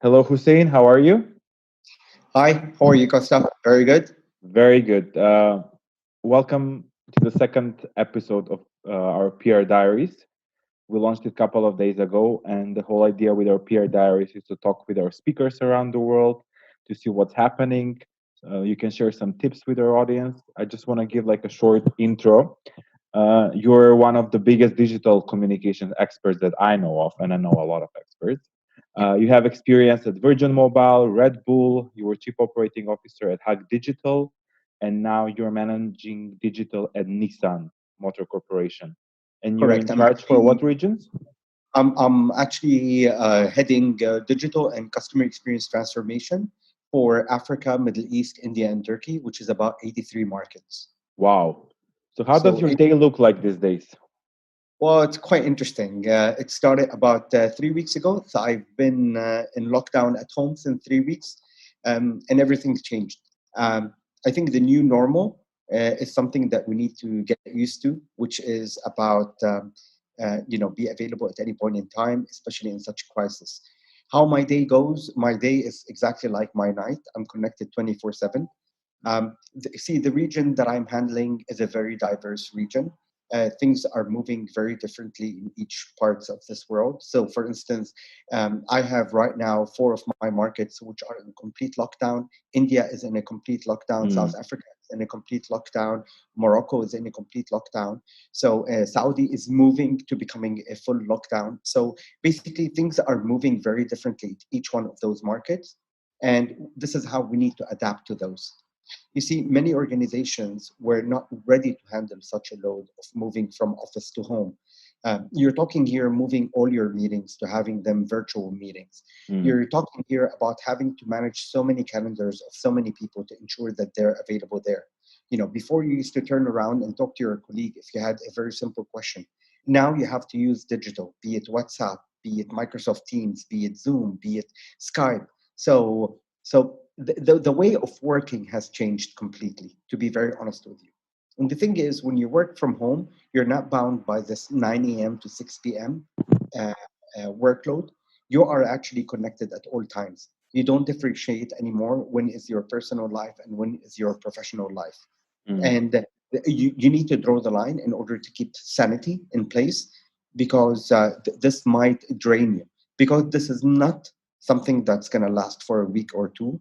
Hello, Hussein. How are you? Hi, how are you, Kosta? Very good. Very good. Welcome to the second episode of our PR Diaries. We launched it a couple of days ago, and the whole idea with our PR Diaries is to talk with our speakers around the world to see what's happening. You can share some tips with our audience. I just want to give like a short intro. You're one of the biggest digital communications experts that I know of, and I know a lot of experts. You have experience at Virgin Mobile, Red Bull. You were chief operating officer at Hug Digital, and now you're managing digital at Nissan Motor Corporation. And you're in Correct. charge for what regions? I'm actually heading digital and customer experience transformation for Africa, Middle East, India, and Turkey, which is about 83 markets. Wow. So how does So, your day look like these days? well, it's quite interesting. It started about 3 weeks ago. So I've been in lockdown at home since 3 weeks, and everything's changed. I think the new normal is something that we need to get used to, which is about be available at any point in time, especially in such crisis. How my day goes, my day is exactly like my night. I'm connected 24/7. See, the region that I'm handling is a very diverse region. Things are moving very differently in each parts of this world. So, for instance, I have right now four of my markets which are in complete lockdown. India is in a complete lockdown. Mm. South Africa is in a complete lockdown. Morocco is in a complete lockdown. So, Saudi is moving to becoming a full lockdown. So, basically, things are moving very differently to each one of those markets. And this is how we need to adapt to those. You see, many organizations were not ready to handle such a load of moving from office to home. You're talking here moving all your meetings to having them virtual meetings. Mm. You're talking here about having to manage so many calendars of so many people to ensure that they're available there. Before you used to turn around and talk to your colleague if you had a very simple question. Now you have to use digital, be it WhatsApp, be it Microsoft Teams, be it Zoom, be it Skype. So the way of working has changed completely, to be very honest with you. And the thing is, when you work from home, you're not bound by this 9 a.m. to 6 p.m. Uh, workload. You are actually connected at all times. You don't differentiate anymore when is your personal life and when is your professional life. Mm. And you need to draw the line in order to keep sanity in place because this might drain you because this is not something that's going to last for a week or two.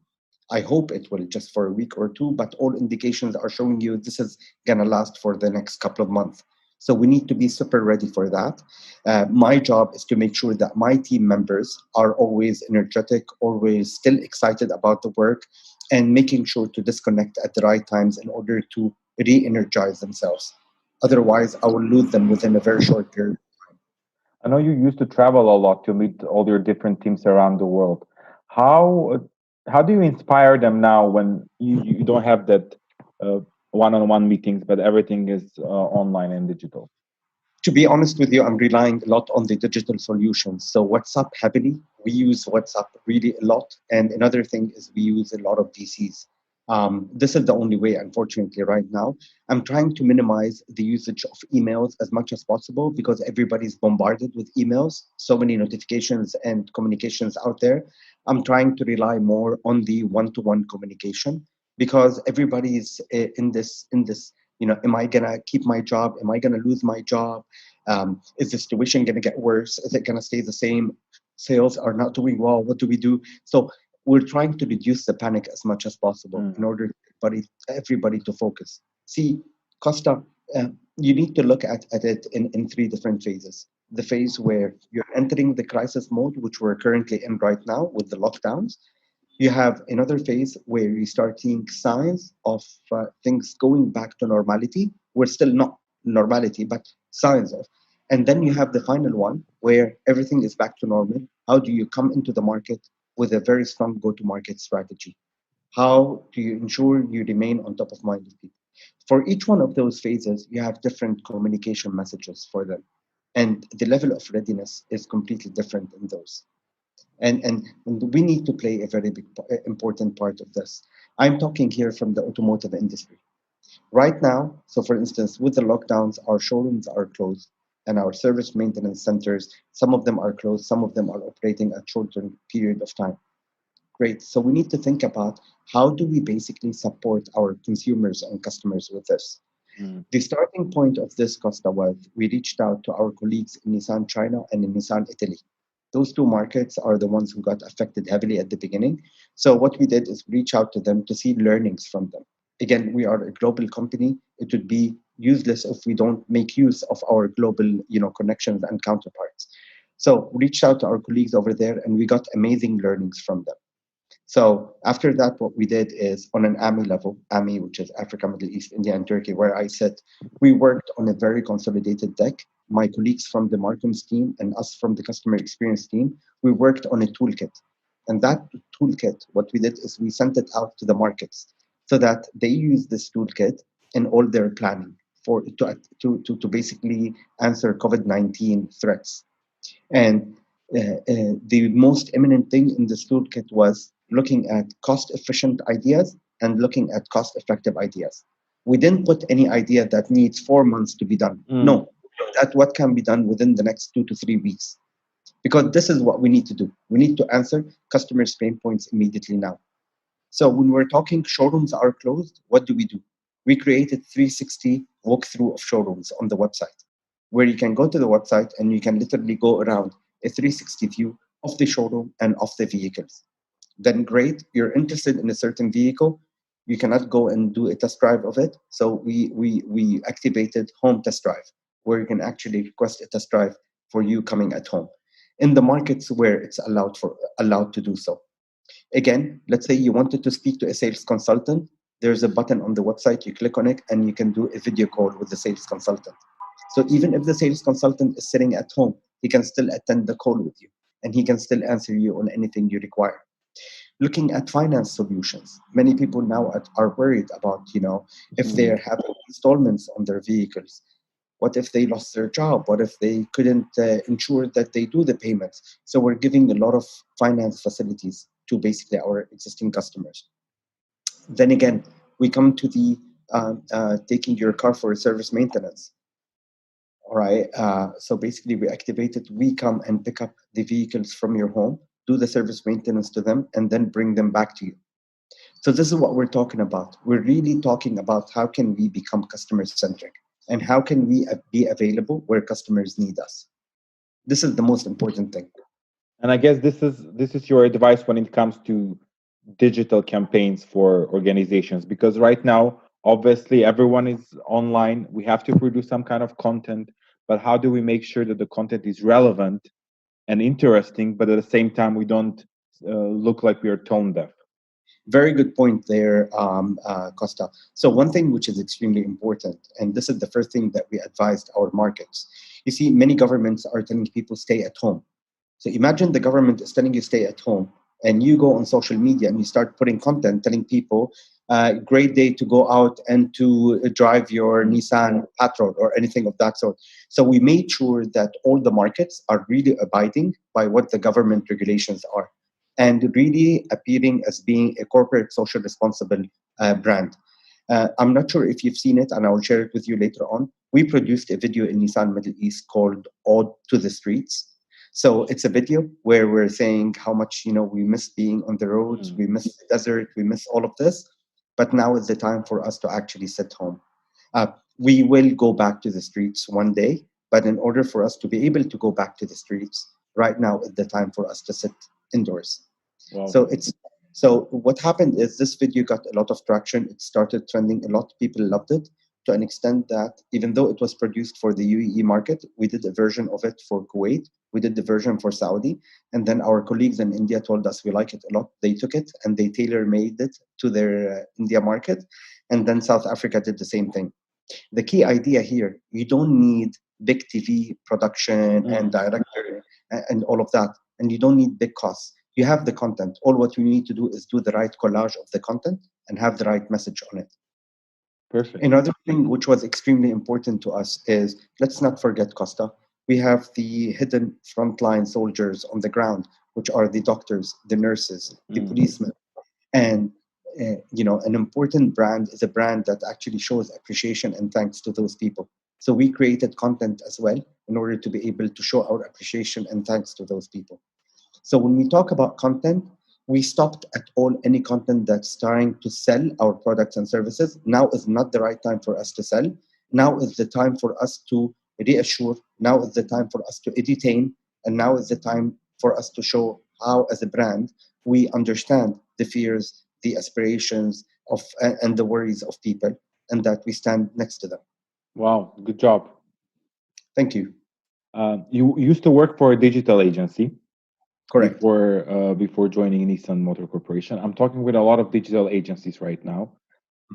I hope it will just for a week or two, but all indications are showing you this is going to last for the next couple of months. So we need to be super ready for that. My job is to make sure that my team members are always energetic, always still excited about the work, and making sure to disconnect at the right times in order to re-energize themselves. Otherwise, I will lose them within a very short period. I know you used to travel a lot to meet all your different teams around the world. How how do you inspire them now when you don't have that uh, one-on-one meetings, but everything is online and digital? To be honest with you, I'm relying a lot on the digital solutions. So WhatsApp heavily, we use WhatsApp really a lot. And another thing is we use a lot of DCs. This is the only way, unfortunately, right now. I'm trying to minimize the usage of emails as much as possible because everybody's bombarded with emails, so many notifications and communications out there. I'm trying to rely more on the one-to-one communication because everybody's in this. Am I gonna keep my job? Am I gonna lose my job? Is the situation going to get worse? Is it going to stay the same? Sales are not doing well. What do we do? So we're trying to reduce the panic as much as possible Mm. in order for everybody to focus. See, Costa, you need to look at it in three different phases. The phase where you're entering the crisis mode, which we're currently in right now with the lockdowns. You have another phase where you start seeing signs of things going back to normality. We're still not normality, but signs of. And then you have the final one where everything is back to normal. How do you come into the market with a very strong go to market strategy? How do you ensure you remain on top of mind with people? For each one of those phases, you have different communication messages for them. And the level of readiness is completely different in those and we need to play a very important part of this. I'm talking here from the automotive industry right now. So, for instance, with the lockdowns, our showrooms are closed, and our service maintenance centers, some of them are closed, some of them are operating at shorter period of time. Great. So we need to think about how do we basically support our consumers and customers with this. Mm. The starting point of this, Costa, was we reached out to our colleagues in Nissan China and in Nissan Italy. Those two markets are the ones who got affected heavily at the beginning. So what we did is reach out to them to see learnings from them. Again, we are a global company. It would be useless if we don't make use of our global, connections and counterparts. So reached out to our colleagues over there, and we got amazing learnings from them. So after that, what we did is on an AMI level, AMI, which is Africa, Middle East, India, and Turkey, where I sit, we worked on a very consolidated deck. My colleagues from the Marcoms team and us from the customer experience team, we worked on a toolkit. And that toolkit, what we did is we sent it out to the markets so that they use this toolkit in all their planning to basically answer COVID-19 threats. And the most eminent thing in this toolkit was looking at cost efficient ideas and looking at cost effective ideas. We didn't put any idea that needs 4 months to be done. Mm. No, that what can be done within the next 2 to 3 weeks. Because this is what we need to do. We need to answer customers' pain points immediately now. So when we're talking showrooms are closed, what do? We created 360 walkthrough of showrooms on the website, where you can go to the website and you can literally go around a 360 view of the showroom and of the vehicles. Then great, you're interested in a certain vehicle, you cannot go and do a test drive of it. So we activated home test drive, where you can actually request a test drive for you coming at home in the markets where it's allowed to do so. Again, let's say you wanted to speak to a sales consultant. There's a button on the website, you click on it, and you can do a video call with the sales consultant. So even if the sales consultant is sitting at home, he can still attend the call with you and he can still answer you on anything you require. Looking at finance solutions, many people now are worried about, if Mm. they're having installments on their vehicles. What if they lost their job? What if they couldn't ensure that they do the payments? So we're giving a lot of finance facilities to basically our existing customers. Then again, we come to the taking your car for a service maintenance. All right. So basically, we activate it. We come and pick up the vehicles from your home, do the service maintenance to them, and then bring them back to you. So this is what we're talking about. We're really talking about how can we become customer centric and how can we be available where customers need us. This is the most important thing. And I guess this is your advice when it comes to digital campaigns for organizations, because right now obviously everyone is online. We have to produce some kind of content, but how do we make sure that the content is relevant and interesting, but at the same time we don't look like we are tone deaf? Very good point there, Costa. So one thing which is extremely important, and this is the first thing that we advised our markets. You see, many governments are telling people stay at home. So imagine the government is telling you stay at home, and you go on social media and you start putting content telling people, great day to go out and to drive your Mm. Nissan Patrol or anything of that sort. So we made sure that all the markets are really abiding by what the government regulations are and really appearing as being a corporate social responsible brand. I'm not sure if you've seen it, and I will share it with you later on. We produced a video in Nissan Middle East called "Ode to the Streets." So it's a video where we're saying how much we miss being on the roads, Mm. we miss the desert, we miss all of this. But now is the time for us to actually sit home. Uh, we will go back to the streets one day, but in order for us to be able to go back to the streets, right now is the time for us to sit indoors. Wow. So it's so what happened is this video got a lot of traction. It started trending a lot. People loved it to an extent that even though it was produced for the UAE market, we did a version of it for Kuwait. We did the version for Saudi, and then our colleagues in India told us we like it a lot. They took it and they tailor made it to their India market, and then South Africa did the same thing. The key idea here: you don't need big TV production and Mm. director and all of that, and you don't need big costs. You have the content. All what you need to do is do the right collage of the content and have the right message on it. Perfect. Another thing which was extremely important to us is, let's not forget, Costa, we have the hidden frontline soldiers on the ground, which are the doctors, the nurses, the Mm. policemen. And an important brand is a brand that actually shows appreciation and thanks to those people. So we created content as well in order to be able to show our appreciation and thanks to those people. So when we talk about content, We stopped at all any content that's trying to sell our products and services. Now is not the right time for us to sell. Now is the time for us to reassure. Now is the time for us to entertain. And now is the time for us to show how, as a brand, we understand the fears, the aspirations of, and the worries of people, and that we stand next to them. Wow, good job. Thank you. You used to work for a digital agency Correct. before joining Nissan Motor Corporation. I'm talking with a lot of digital agencies right now,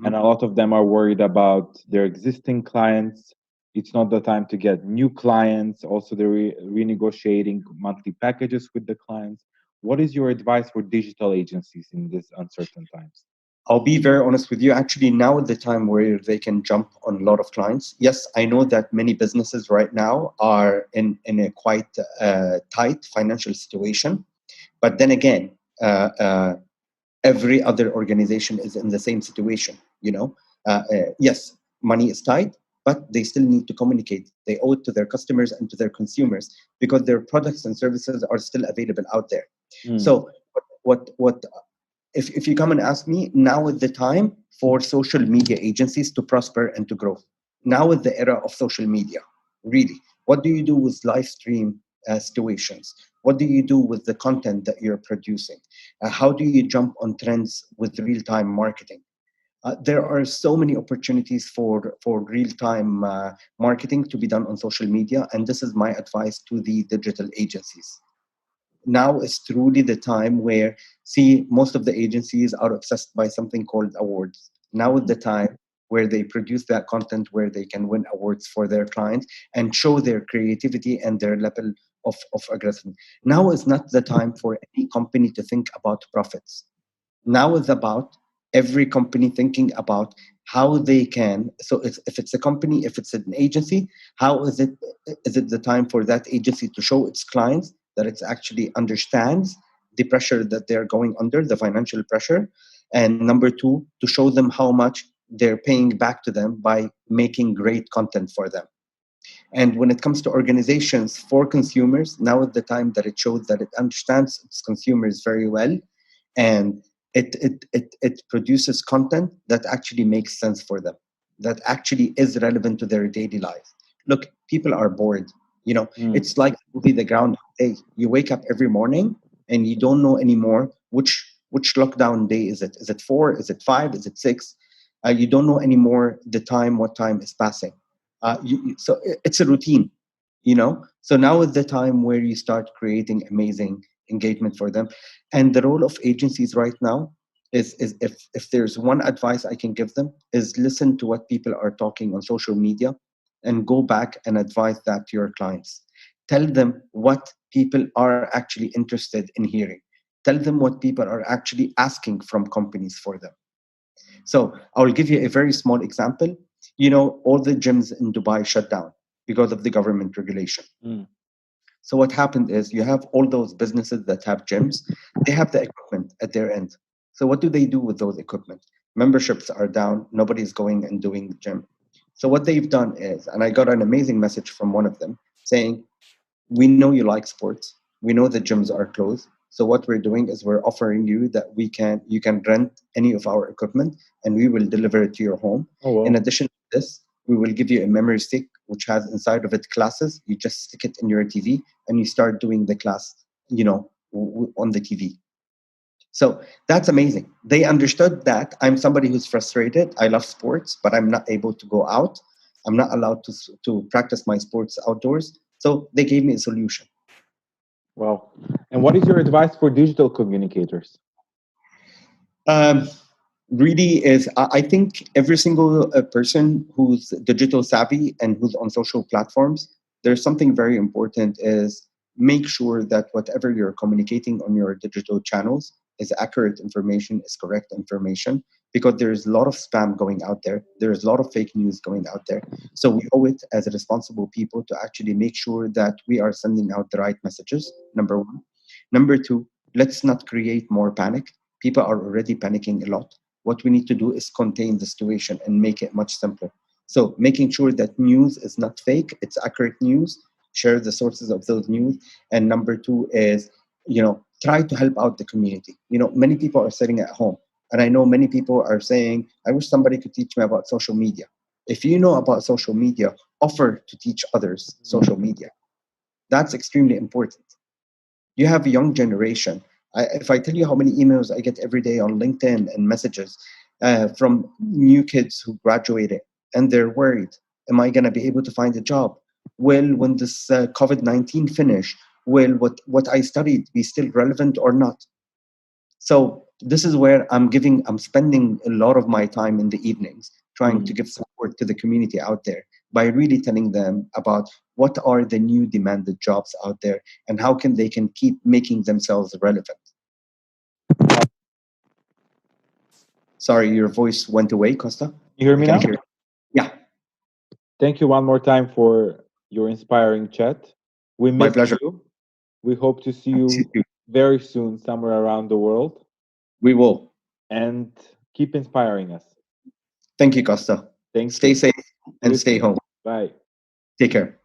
and a Mhm. lot of them are worried about their existing clients. It's not the time to get new clients. Also, they're renegotiating monthly packages with the clients. What is your advice for digital agencies in these uncertain times? I'll be very honest with you. Actually, now at the time where they can jump on a lot of clients. Yes, I know that many businesses right now are in a quite tight financial situation. But then again, uh, uh, every other organization is in the same situation. Yes, money is tight, but they still need to communicate. They owe it to their customers and to their consumers because their products and services are still available out there. Mm, So, what if you come and ask me, now is the time for social media agencies to prosper and to grow. Now is the era of social media. Really, what do you do with live stream situations? What do you do with the content that you're producing? How do you jump on trends with real time marketing? There are so many opportunities for real time marketing to be done on social media, and this is my advice to the digital agencies. Now is truly the time where, see, most of the agencies are obsessed by something called awards. Now is mm, the time where they produce that content where they can win awards for their clients and show their creativity and their level of aggression. Now is not the time for any company to think about profits. Now is about every company thinking about how they can. So if it's a company, if it's an agency, how is it the time for that agency to show its clients that it actually understands the pressure that they're going under, the financial pressure, and number two, to show them how much they're paying back to them by making great content for them. And when it comes to organizations for consumers, now is the time that it shows that it understands its consumers very well, and it produces content that actually makes sense for them, that actually is relevant to their daily life. Look, people are bored. mm. It's like the movie The Groundhog Day. You wake up every morning and you don't know anymore which lockdown day is it. Is it 4? Is it 5? Is it 6? You don't know anymore the time, what time is passing. So it's a routine. So now is the time where you start creating amazing engagement for them. And the role of agencies right now is if there's one advice I can give them, is listen to what people are talking on social media and go back and advise that to your clients. Tell them what people are actually interested in hearing. Tell them what people are actually asking from companies for them. So I'll give you a very small example. All the gyms in Dubai shut down because of the government regulation. Mm. So what happened is you have all those businesses that have gyms, they have the equipment at their end. So what do they do with those equipment? Memberships are down, nobody's going and doing the gym. So what they've done is, and I got an amazing message from one of them saying, we know you like sports. We know the gyms are closed. So what we're doing is we're offering you that you can rent any of our equipment and we will deliver it to your home. Oh In well. addition to this, we will give you a memory stick which has inside of it classes. You just stick it in your TV and you start doing the class, on the TV. So that's amazing. They understood that I'm somebody who's frustrated. I love sports, but I'm not able to go out. I'm not allowed to practice my sports outdoors. So they gave me a solution. Well, and what is your advice for digital communicators? Um, Really is, I think every single person who's digital savvy and who's on social platforms, there's something very important is make sure that whatever you're communicating on your digital channels is accurate information, is correct information, because there's a lot of spam going out there. There's a lot of fake news going out there. So we owe it as responsible people to actually make sure that we are sending out the right messages, number one. Number two, let's not create more panic. People are already panicking a lot. What we need to do is contain the situation and make it much simpler. So making sure that news is not fake, it's accurate news, share the sources of those news. And number two is, try to help out the community. Many people are sitting at home, and I know many people are saying, I wish somebody could teach me about social media. If you know about social media, offer to teach others social media. That's extremely important. You have a young generation. If I tell you how many emails I get every day on LinkedIn and messages from new kids who graduated, and they're worried, am I going to be able to find a job? Will, when this COVID-19 finish, will what I studied be still relevant or not? So this is where I'm spending a lot of my time in the evenings trying to give support to the community out there by really telling them about what are the new demanded jobs out there and how they can keep making themselves relevant. Sorry, your voice went away, Costa. You hear I me can now? hear. Yeah, Thank you one more time for your inspiring chat. We my missed pleasure. you. We hope to see you very soon somewhere around the world, We will. and keep inspiring us. Thank you, Costa. Thank Stay you. safe and You stay too. home. Bye. Take care.